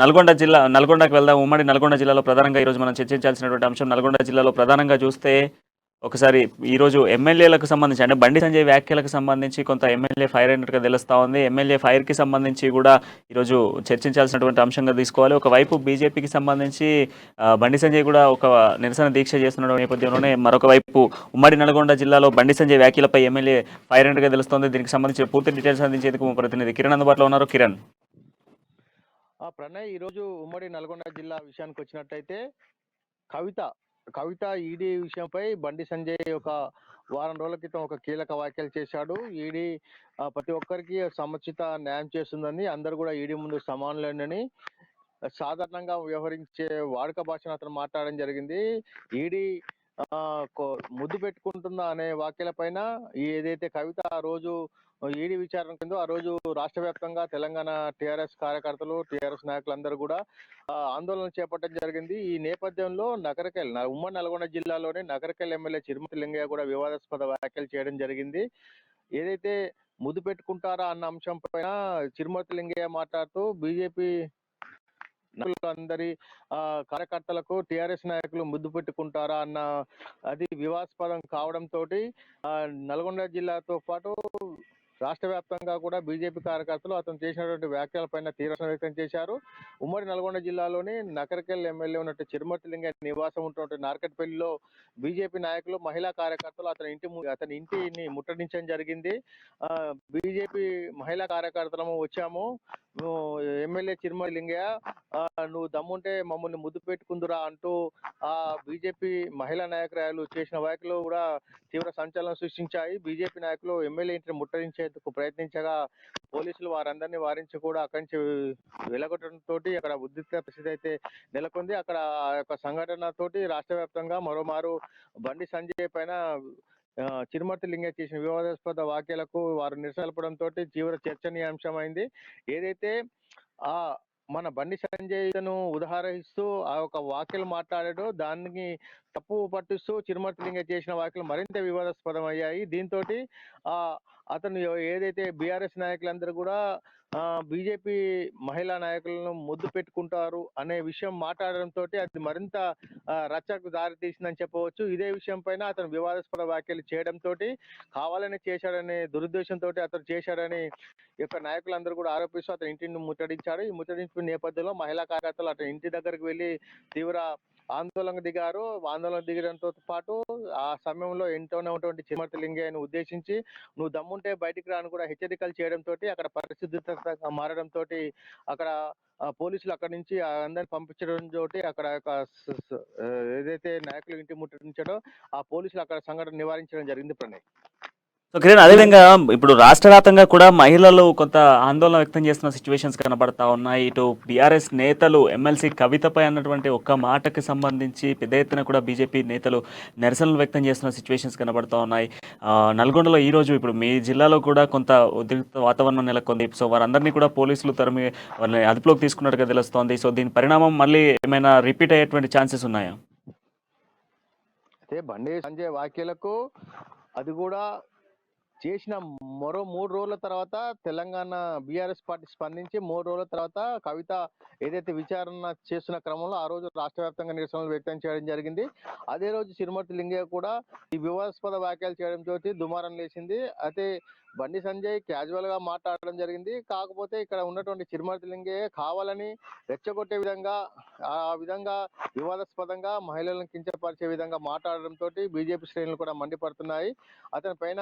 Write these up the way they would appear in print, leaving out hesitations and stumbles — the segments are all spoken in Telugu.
నల్గొండకు వెళ్దాం. ఉమ్మడి నల్గొండ జిల్లాలో ప్రధానంగా ఈరోజు మనం చర్చించాల్సినటువంటి అంశం నల్గొండ జిల్లాలో ప్రధానంగా చూస్తే ఒకసారి ఈరోజు ఎమ్మెల్యేలకు సంబంధించి అంటే బండి సంజయ్ వ్యాఖ్యలకు సంబంధించి కొంత ఎమ్మెల్యే ఫైర్ అయినట్టుగా తెలుస్తా ఉంది. ఎమ్మెల్యే ఫైర్‌కి సంబంధించి కూడా ఈరోజు చర్చించాల్సినటువంటి అంశంగా తీసుకోవాలి. ఒకవైపు బీజేపీకి సంబంధించి బండి సంజయ్ కూడా ఒక నిరసన దీక్ష చేస్తున్న నేపథ్యంలోనే మరొక వైపు ఉమ్మడి నల్గొండ జిల్లాలో బండి సంజయ్ వ్యాఖ్యలపై ఎమ్మెల్యే ఫైర్ అయినట్టుగా తెలుస్తోంది. దీనికి సంబంధించిన పూర్తి డీటెయిల్స్ అందించేందుకు మా ప్రతినిధి కిరణ్ అందుబాటులో ఉన్నారు. కిరణ్. ప్రణయ్, ఈరోజు ఉమ్మడి నల్గొండ జిల్లా విషయానికి వచ్చినట్టయితే కవిత కవిత ఈడీ విషయంపై బండి సంజయ్ ఒక వారం రోజుల క్రితం ఒక కీలక వ్యాఖ్యలు చేశాడు. ఈడీ ప్రతి ఒక్కరికి సముచిత న్యాయం చేస్తుందని, అందరూ కూడా ఈడీ ముందు సమానులేనని సాధారణంగా వ్యవహరించే వాడుక భాషను అతను మాట్లాడడం జరిగింది. ఈడీ ముద్దు పెట్టుకుంటుందా అనే వ్యాఖ్యల పైన ఏదైతే కవిత ఆ రోజు ఈడీ విచారణ కింద ఆ రోజు రాష్ట్ర వ్యాప్తంగా తెలంగాణ టీఆర్ఎస్ కార్యకర్తలు, టీఆర్ఎస్ నాయకులందరూ కూడా ఆందోళన చేపట్టడం జరిగింది. ఈ నేపథ్యంలో ఉమ్మడి నల్గొండ జిల్లాలోని నగరకెల్ ఎమ్మెల్యే చిరుమతి లింగయ్య కూడా వివాదాస్పద వ్యాఖ్యలు చేయడం జరిగింది. ఏదైతే ముద్దు పెట్టుకుంటారా అన్న అంశం పైన చిరుమతి లింగయ్య మాట్లాడుతూ బీజేపీ అందరి కార్యకర్తలకు టీఆర్ఎస్ నాయకులు ముద్దు పెట్టుకుంటారా అన్న అది వివాదాస్పదం కావడంతో నల్గొండ జిల్లాతో పాటు రాష్ట్ర వ్యాప్తంగా కూడా బీజేపీ కార్యకర్తలు అతను చేసినటువంటి వ్యాఖ్యలపైన తీవ్ర వ్యక్తం చేశారు. ఉమ్మడి నల్గొండ జిల్లాలోని నకరకెల్ ఎమ్మెల్యే ఉన్నట్టు చిరుమతి లింగయ్య నివాసం ఉంటున్నటువంటి నార్కట్పల్లిలో బీజేపీ నాయకులు, మహిళా కార్యకర్తలు అతని ఇంటిని ముట్టడించడం జరిగింది. బీజేపీ మహిళా కార్యకర్తలము వచ్చాము, ఎమ్మెల్యే చిరుమతి లింగయ్య నువ్వు దమ్ముంటే మమ్మల్ని ముద్దు పెట్టుకుందురా అంటూ ఆ బీజేపీ మహిళా నాయకురాలు చేసిన వ్యాఖ్యలు కూడా తీవ్ర సంచలనం సృష్టించాయి. బీజేపీ నాయకులు ఎమ్మెల్యే ఇంటిని ముట్టడించేందుకు ప్రయత్నించగా పోలీసులు వారందరినీ వారించి కూడా అక్కడి నుంచి వెలగొట్టడంతో అక్కడ ఉద్రిక్త పరిస్థితి అయితే నెలకొంది. అక్కడ ఆ యొక్క సంఘటన తోటి రాష్ట్ర వ్యాప్తంగా మరోమారు బండి సంజయ్ పైన చిరుమతి లింగయ్య చేసిన వివాదాస్పద వ్యాఖ్యలకు వారు నిరసనపడంతో తీవ్ర చర్చనీయాంశమైంది. ఏదైతే మన బండి సంజయ్ను ఉదాహరిస్తూ ఆ యొక్క వ్యాఖ్యలు మాట్లాడాడో దానికి తప్పు పట్టిస్తూ చిరుమతి లింగయ్య చేసిన వ్యాఖ్యలు మరింత వివాదాస్పదం అయ్యాయి. దీంతో అతను ఏదైతే బీఆర్ఎస్ నాయకులందరూ కూడా బీజేపీ మహిళా నాయకులను ముద్దు పెట్టుకుంటారు అనే విషయం మాట్లాడడంతో అది మరింత రచ్చకు దారితీసిందని చెప్పవచ్చు. ఇదే విషయం పైన అతను వివాదాస్పద వ్యాఖ్యలు చేయడంతో కావాలని చేశాడనే దురుద్దేశంతో అతను చేశాడని యొక్క నాయకులందరూ కూడా ఆరోపిస్తూ అతని ఇంటిని ముట్టడించాడు. ఈ ముట్టడించిన నేపథ్యంలో మహిళా కార్యకర్తలు అతని ఇంటి దగ్గరికి వెళ్లి తీవ్ర ఆందోళన దిగారు. ఆందోళన దిగడంతో పాటు ఆ సమయంలో ఇంట్లోనే ఉన్నటువంటి చిరుమతి లింగయ్యను ఉద్దేశించి నువ్వు దమ్ముంటే బయటికి రాను కూడా హెచ్చరికలు చేయడంతో అక్కడ పరిస్థితి మారడంతో అక్కడ పోలీసులు అక్కడి నుంచి అందరిని పంపించడంతో అక్కడ ఏదైతే నాయకులు ఇంటి ముట్టడించాడో ఆ పోలీసులు అక్కడ సంఘటన నివారించడం జరిగింది. ప్రణయ్. సో కిరణ్, అదేవిధంగా ఇప్పుడు రాష్ట్ర వ్యాప్తంగా కూడా మహిళలు కొంత ఆందోళన వ్యక్తం చేస్తున్న సిచ్యువేషన్స్ కనబడతా ఉన్నాయి. ఇటు బీఆర్ఎస్ నేతలు ఎమ్మెల్సీ కవితపై అన్నటువంటి ఒక్క మాటకి సంబంధించి పెద్ద ఎత్తున కూడా బీజేపీ నేతలు నిరసనలు వ్యక్తం చేస్తున్న సిచ్యువేషన్స్ కనబడతా ఉన్నాయి. నల్గొండలో ఈరోజు ఇప్పుడు మీ జిల్లాలో కూడా కొంత ఉద్రిక్త వాతావరణం నెలకొంది. సో వారందరినీ కూడా పోలీసులు తరిమి వాళ్ళని అదుపులోకి తీసుకున్నట్టుగా తెలుస్తోంది. సో దీని పరిణామం మళ్ళీ ఏమైనా రిపీట్ అయ్యేటువంటి ఛాన్సెస్ ఉన్నాయా? అయితే బండి సంజయ్ వ్యాఖ్యలకు అది కూడా చేసిన మరో 3 రోజుల తర్వాత తెలంగాణ బీఆర్ఎస్ పార్టీ స్పందించి 3 రోజుల తర్వాత కవిత ఏదైతే విచారణ చేస్తున్న క్రమంలో ఆ రోజు రాష్ట్ర వ్యాప్తంగా నిరసనలు వ్యక్తం చేయడం జరిగింది. అదే రోజు చిరుమతి లింగయ్య కూడా ఈ వివాదాస్పద వ్యాఖ్యలు చేయడంతో దుమారం లేచింది. అయితే బండి సంజయ్ క్యాజువల్ గా మాట్లాడడం జరిగింది. కాకపోతే ఇక్కడ ఉన్నటువంటి చిరుమతి లింగయ్య కావాలని రెచ్చగొట్టే విధంగా ఆ విధంగా వివాదాస్పదంగా మహిళలను కించపరిచే విధంగా మాట్లాడడంతో బీజేపీ శ్రేణులు కూడా మండిపడుతున్నాయి. అతని పైన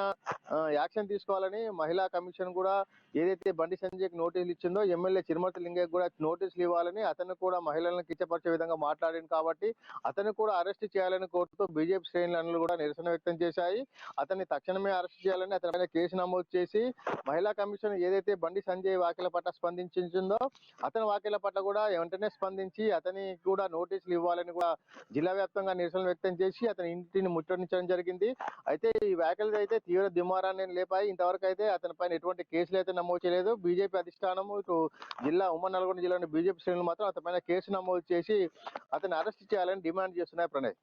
యాక్షన్ తీసుకోవాలని మహిళా కమిషన్ కూడా ఏదైతే బండి సంజయ్కి నోటీసులు ఇచ్చిందో ఎమ్మెల్యే చిరుమతి లింగయ్య కూడా నోటీసులు ఇవ్వాలని, అతను కూడా మహిళలను కించపరిచే విధంగా మాట్లాడింది కాబట్టి అతను కూడా అరెస్ట్ చేయాలని కోరుతూ బీజేపీ శ్రేణులు కూడా నిరసన వ్యక్తం చేశాయి. అతన్ని తక్షణమే అరెస్ట్ చేయాలని అతని పైన కేసు నమోదు చేసి మహిళా కమిషన్ ఏదైతే బండి సంజయ్ వ్యాఖ్యల పట్ల స్పందించిందో అతని వ్యాఖ్యల పట్ల కూడా వెంటనే స్పందించి అతనికి కూడా నోటీసులు ఇవ్వాలని కూడా జిల్లా వ్యాప్తంగా నిరసనలు వ్యక్తం చేసి అతని ఇంటిని ముట్టడించడం జరిగింది. అయితే ఈ వ్యాఖ్యలు అయితే తీవ్ర దుమారాన్ని లేపాయి. ఇంతవరకు అయితే అతని పైన ఎటువంటి కేసులు అయితే నమోదు చేయలేదు. బీజేపీ అధిష్టానం ఇటు ఉమ్మడి నల్గొండ జిల్లాలోని బీజేపీ శ్రేణులు మాత్రం అతని పైన కేసు నమోదు చేసి అతన్ని అరెస్ట్ చేయాలని డిమాండ్ చేస్తున్నాయి. ప్రణయ్.